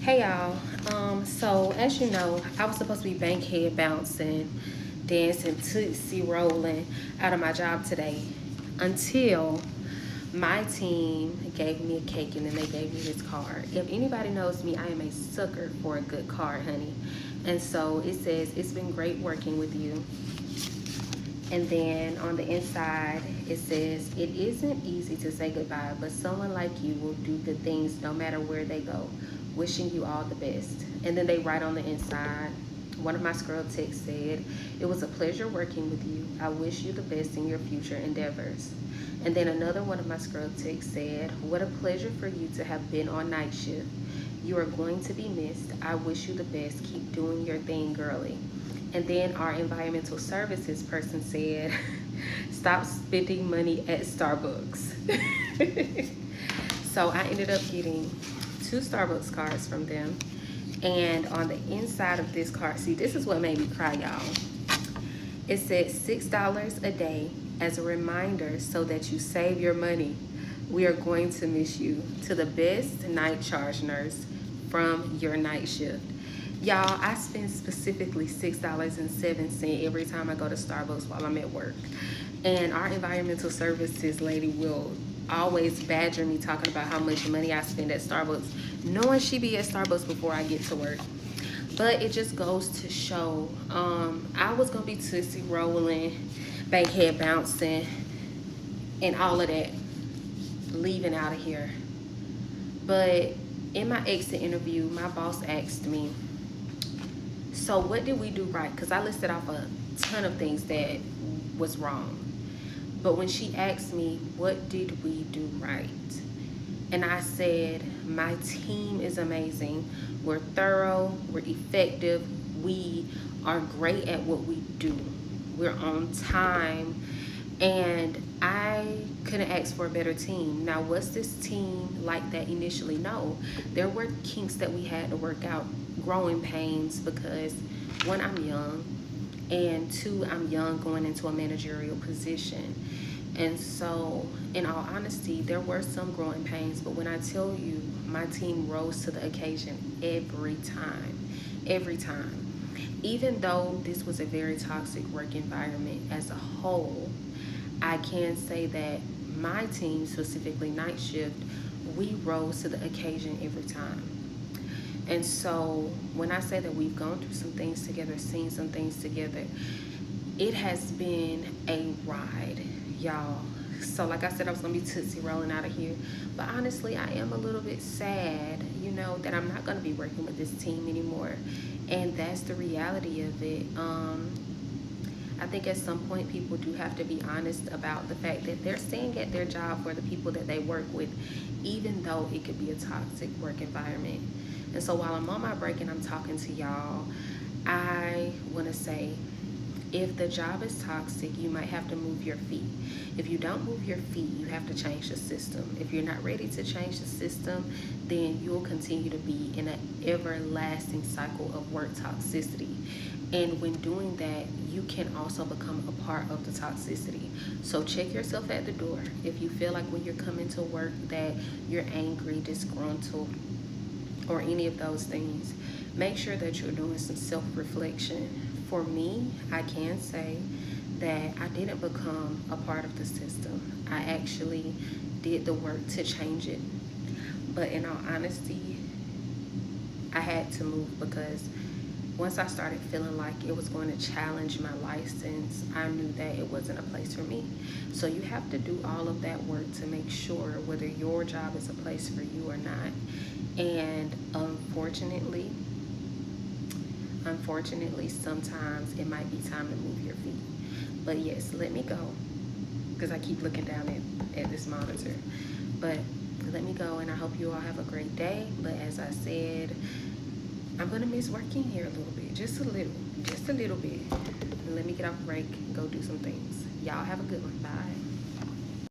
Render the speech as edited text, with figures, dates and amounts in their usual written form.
Hey y'all. So as you know, I was supposed to be bankhead bouncing, dancing, tootsie rolling out of my job today until my team gave me a cake and then they gave me this card. If anybody knows me, I am a sucker for a good card, honey. And so it says, "It's been great working with you." And then on the inside, it says, "It isn't easy to say goodbye, but someone like you will do good things no matter where they go. Wishing you all the best." And then they write on the inside, one of my scroll texts said, "It was a pleasure working with you. I wish you the best in your future endeavors." And then another one of my scroll texts said, "What a pleasure for you to have been on night shift. You are going to be missed. I wish you the best. Keep doing your thing, girly." And then our environmental services person said, "Stop spending money at Starbucks." So I ended up getting two Starbucks cards from them. And on the inside of this card, see, this is what made me cry, y'all. It said $6 a day as a reminder so that you save your money. We are going to miss you. To the best night charge nurse from your night shift. Y'all, I spend specifically $6.07 every time I go to Starbucks while I'm at work. And our environmental services lady will always badger me talking about how much money I spend at Starbucks, knowing she be at Starbucks before I get to work. But it just goes to show, I was gonna be tootsie rolling, bankhead bouncing, and all of that, leaving out of here. But in my exit interview, my boss asked me, "So what did we do right?" Because I listed off a ton of things that was wrong. But when she asked me, "What did we do right?" And I said, "My team is amazing. We're thorough, we're effective, we are great at what we do. We're on time." And I couldn't ask for a better team. Now, was this team like that initially? No. There were kinks that we had to work out, growing pains, because one, I'm young, and two, I'm young going into a managerial position. And so, in all honesty, there were some growing pains, but when I tell you, my team rose to the occasion every time, every time. Even though this was a very toxic work environment as a whole, I can say that my team, specifically night shift, we rose to the occasion every time. And so when I say that we've gone through some things together, seen some things together, it has been a ride, y'all. So like I said, I was gonna be tootsie rolling out of here. But honestly, I am a little bit sad, that I'm not gonna be working with this team anymore. And that's the reality of it. I think at some point people do have to be honest about the fact that they're staying at their job for the people that they work with, even though it could be a toxic work environment. And so while I'm on my break and I'm talking to y'all, I want to say, if the job is toxic, you might have to move your feet. If you don't move your feet, you have to change the system. If you're not ready to change the system, then you'll continue to be in an everlasting cycle of work toxicity. And when doing that, you can also become a part of the toxicity. So check yourself at the door. If you feel like when you're coming to work that you're angry, disgruntled, or any of those things, make sure that you're doing some self-reflection. For me, I can say that I didn't become a part of the system. I actually did the work to change it. But in all honesty, I had to move because once I started feeling like it was going to challenge my license, I knew that it wasn't a place for me. So you have to do all of that work to make sure whether your job is a place for you or not. And unfortunately, sometimes it might be time to move your feet. But yes, let me go because I keep looking down at this monitor. But let me go, and I hope you all have a great day. But as I said, I'm gonna miss working here a little bit, just a little bit. And let me get off break and go do some things. Y'all have a good one. Bye.